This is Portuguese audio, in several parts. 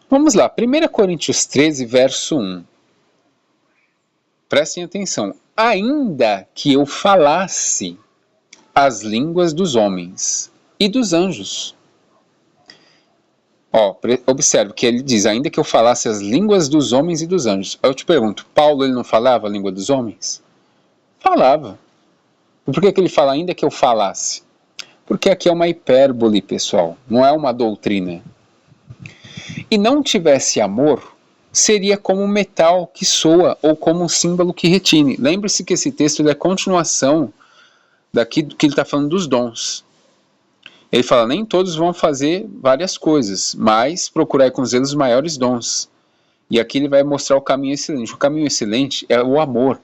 Vamos lá, 1 Coríntios 13, verso 1. Prestem atenção. Ainda que eu falasse as línguas dos homens e dos anjos. Observe que ele diz, ainda que eu falasse as línguas dos homens e dos anjos. Eu te pergunto, Paulo ele não falava a língua dos homens? Falava. E por que ele fala ainda que eu falasse? Porque aqui é uma hipérbole, pessoal, não é uma doutrina. E não tivesse amor, seria como um metal que soa ou como um símbolo que retine. Lembre-se que esse texto é a continuação daqui do que ele está falando dos dons. Ele fala, nem todos vão fazer várias coisas, mas procurai com zelo os maiores dons. E aqui ele vai mostrar o caminho excelente. O caminho excelente é o amor.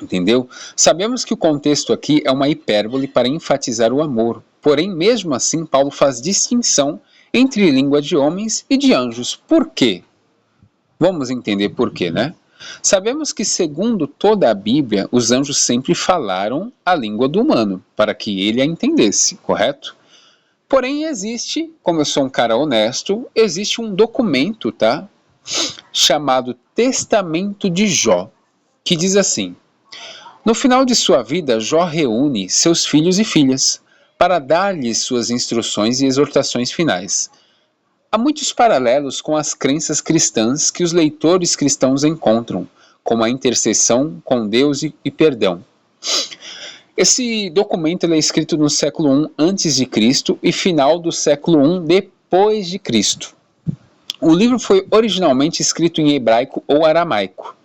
Entendeu? Sabemos que o contexto aqui é uma hipérbole para enfatizar o amor. Porém, mesmo assim, Paulo faz distinção entre língua de homens e de anjos. Por quê? Vamos entender por quê, né? Sabemos que, segundo toda a Bíblia, os anjos sempre falaram a língua do humano, para que ele a entendesse, correto? Porém, existe, como eu sou um cara honesto, existe um documento, tá? Chamado Testamento de Jó, que diz assim: no final de sua vida, Jó reúne seus filhos e filhas para dar-lhes suas instruções e exortações finais. Há muitos paralelos com as crenças cristãs que os leitores cristãos encontram, como a intercessão com Deus e perdão. Esse documento é escrito no século I a.C. e final do século I depois de Cristo. O livro foi originalmente escrito em hebraico ou aramaico,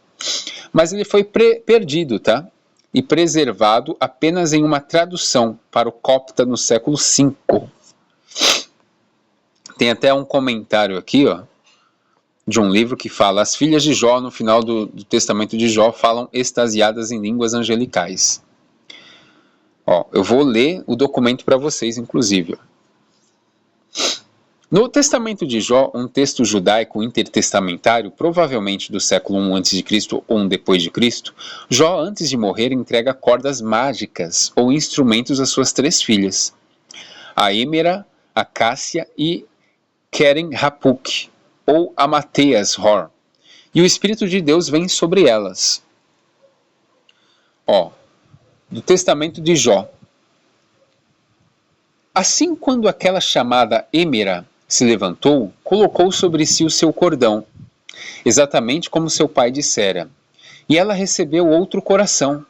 mas ele foi perdido, tá? E preservado apenas em uma tradução para o copta no século V. Tem até um comentário aqui, de um livro que fala: as filhas de Jó, no final do testamento de Jó, falam extasiadas em línguas angelicais. Eu vou ler o documento para vocês, inclusive. No testamento de Jó, um texto judaico intertestamentário, provavelmente do século I a.C. ou I depois de Cristo, Jó, antes de morrer, entrega cordas mágicas ou instrumentos às suas 3 filhas, a Êmera, a Cássia e Keren Hapuk, ou Amateas Hor, e o Espírito de Deus vem sobre elas. Do testamento de Jó. Assim, quando aquela chamada Êmera se levantou, colocou sobre si o seu cordão, exatamente como seu pai dissera, e ela recebeu outro coração,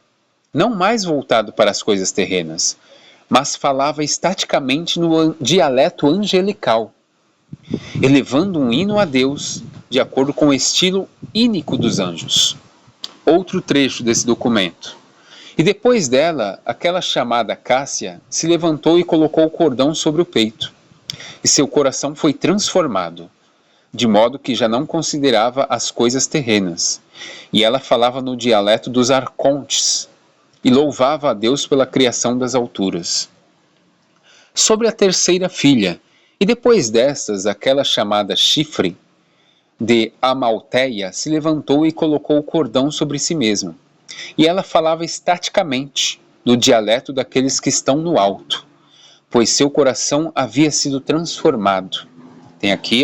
não mais voltado para as coisas terrenas, mas falava estaticamente no dialeto angelical, elevando um hino a Deus, de acordo com o estilo ínico dos anjos. Outro trecho desse documento. E depois dela, aquela chamada Cássia se levantou e colocou o cordão sobre o peito, e seu coração foi transformado, de modo que já não considerava as coisas terrenas, e ela falava no dialeto dos arcontes, e louvava a Deus pela criação das alturas. Sobre a terceira filha, e depois destas, aquela chamada Chifre, de Amalteia, se levantou e colocou o cordão sobre si mesma, e ela falava estaticamente, no dialeto daqueles que estão no alto, pois seu coração havia sido transformado. Tem aqui,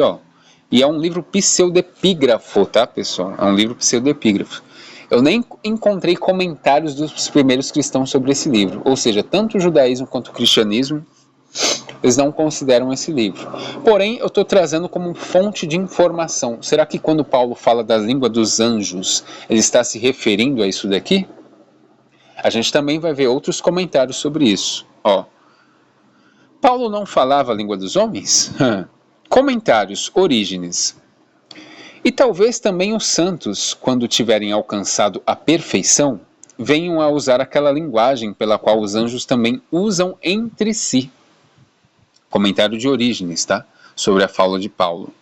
e é um livro pseudepígrafo, tá, pessoal? É um livro pseudepígrafo. Eu nem encontrei comentários dos primeiros cristãos sobre esse livro, ou seja, tanto o judaísmo quanto o cristianismo, eles não consideram esse livro. Porém, eu estou trazendo como fonte de informação. Será que quando Paulo fala da língua dos anjos, ele está se referindo a isso daqui? A gente também vai ver outros comentários sobre isso. Paulo não falava a língua dos homens? Comentários, Orígenes. E talvez também os santos, quando tiverem alcançado a perfeição, venham a usar aquela linguagem pela qual os anjos também usam entre si. Comentário de Orígenes, tá? Sobre a fala de Paulo.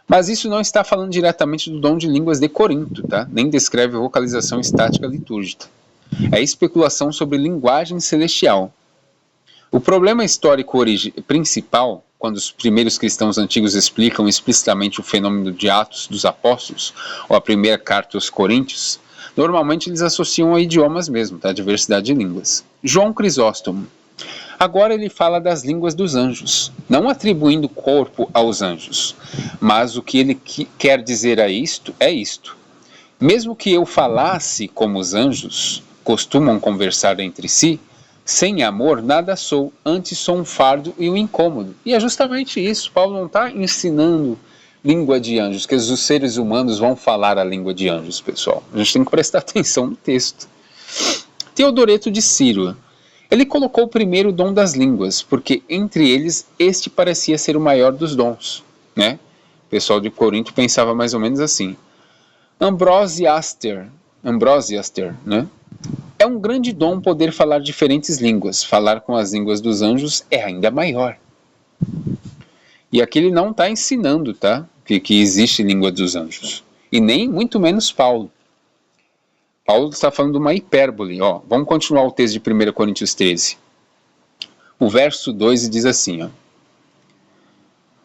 Mas isso não está falando diretamente do dom de línguas de Corinto, tá? Nem descreve vocalização estática litúrgica. É especulação sobre linguagem celestial. O problema histórico principal, quando os primeiros cristãos antigos explicam explicitamente o fenômeno de Atos dos Apóstolos, ou a primeira carta aos Coríntios, normalmente eles associam a idiomas mesmo, tá? A diversidade de línguas. João Crisóstomo. Agora ele fala das línguas dos anjos, não atribuindo corpo aos anjos, mas o que ele quer dizer a isto é isto. Mesmo que eu falasse como os anjos costumam conversar entre si, sem amor nada sou, antes sou um fardo e um incômodo. E é justamente isso, Paulo não está ensinando língua de anjos, que os seres humanos vão falar a língua de anjos, pessoal. A gente tem que prestar atenção no texto. Teodoreto de Ciro. Ele colocou primeiro o dom das línguas, porque entre eles este parecia ser o maior dos dons, né? O pessoal de Corinto pensava mais ou menos assim. Ambrosiaster, né? É um grande dom poder falar diferentes línguas. Falar com as línguas dos anjos é ainda maior. E aqui ele não está ensinando, tá? Que existe língua dos anjos. E nem muito menos Paulo. Paulo está falando de uma hipérbole. Ó, vamos continuar o texto de 1 Coríntios 13. O verso 2 diz assim, ó.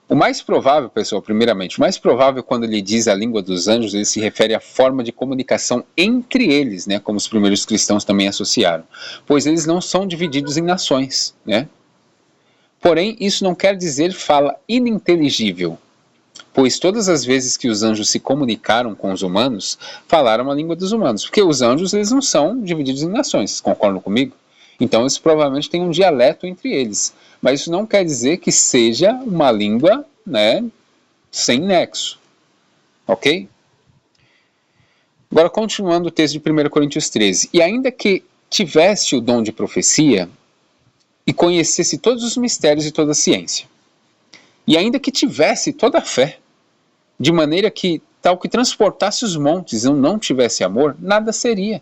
O mais provável, pessoal, primeiramente, o mais provável quando ele diz a língua dos anjos, ele se refere à forma de comunicação entre eles, né, como os primeiros cristãos também associaram, pois eles não são divididos em nações, né? Porém, isso não quer dizer fala ininteligível, pois todas as vezes que os anjos se comunicaram com os humanos, falaram a língua dos humanos, porque os anjos eles não são divididos em nações, vocês concordam comigo? Então eles provavelmente têm um dialeto entre eles, mas isso não quer dizer que seja uma língua, né, sem nexo, ok? Agora continuando o texto de 1 Coríntios 13, e ainda que tivesse o dom de profecia, e conhecesse todos os mistérios e toda a ciência, e ainda que tivesse toda a fé, de maneira que tal que transportasse os montes e não tivesse amor, nada seria.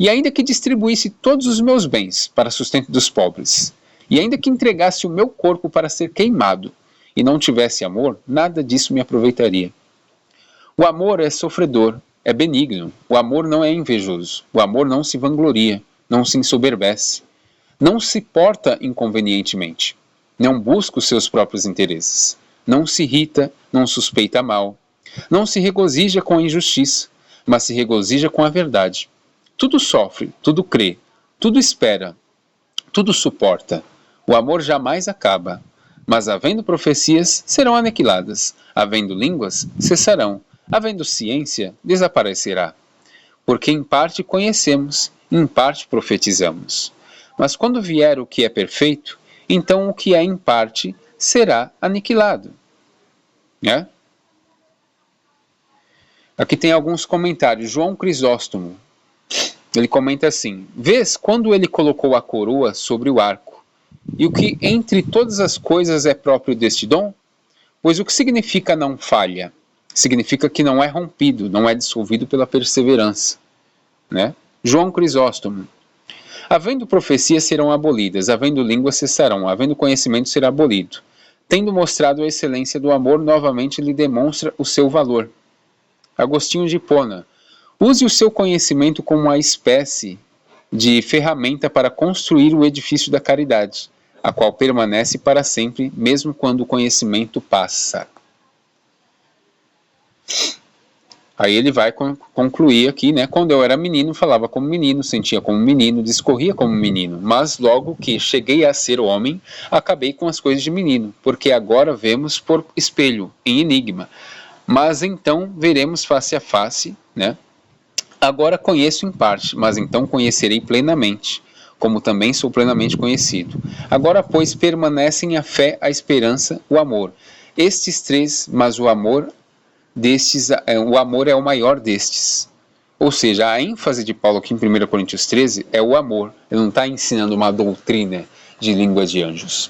E ainda que distribuísse todos os meus bens para sustento dos pobres, e ainda que entregasse o meu corpo para ser queimado, e não tivesse amor, nada disso me aproveitaria. O amor é sofredor, é benigno, o amor não é invejoso, o amor não se vangloria, não se ensoberbece, não se porta inconvenientemente, não busca os seus próprios interesses, não se irrita, não suspeita mal, não se regozija com a injustiça, mas se regozija com a verdade. Tudo sofre, tudo crê, tudo espera, tudo suporta. O amor jamais acaba, mas havendo profecias, serão aniquiladas, havendo línguas, cessarão, havendo ciência, desaparecerá. Porque em parte conhecemos, em parte profetizamos. Mas quando vier o que é perfeito, então o que é em parte será aniquilado. Né? Aqui tem alguns comentários. João Crisóstomo, ele comenta assim: vês quando ele colocou a coroa sobre o arco, e o que entre todas as coisas é próprio deste dom? Pois o que significa não falha? Significa que não é rompido, não é dissolvido pela perseverança. Né? João Crisóstomo. Havendo profecias serão abolidas, havendo línguas cessarão, havendo conhecimento será abolido. Tendo mostrado a excelência do amor, novamente lhe demonstra o seu valor. Agostinho de Hipona. Use o seu conhecimento como uma espécie de ferramenta para construir o edifício da caridade, a qual permanece para sempre, mesmo quando o conhecimento passa. Aí ele vai concluir aqui, né? Quando eu era menino, falava como menino, sentia como menino, discorria como menino. Mas logo que cheguei a ser homem, acabei com as coisas de menino, porque agora vemos por espelho, em enigma. Mas então veremos face a face, né? Agora conheço em parte, mas então conhecerei plenamente, como também sou plenamente conhecido. Agora, pois, permanecem a fé, a esperança, o amor. Estes três, mas o amor é o maior destes. Ou seja, a ênfase de Paulo aqui em 1 Coríntios 13 é o amor. Ele não está ensinando uma doutrina de língua de anjos.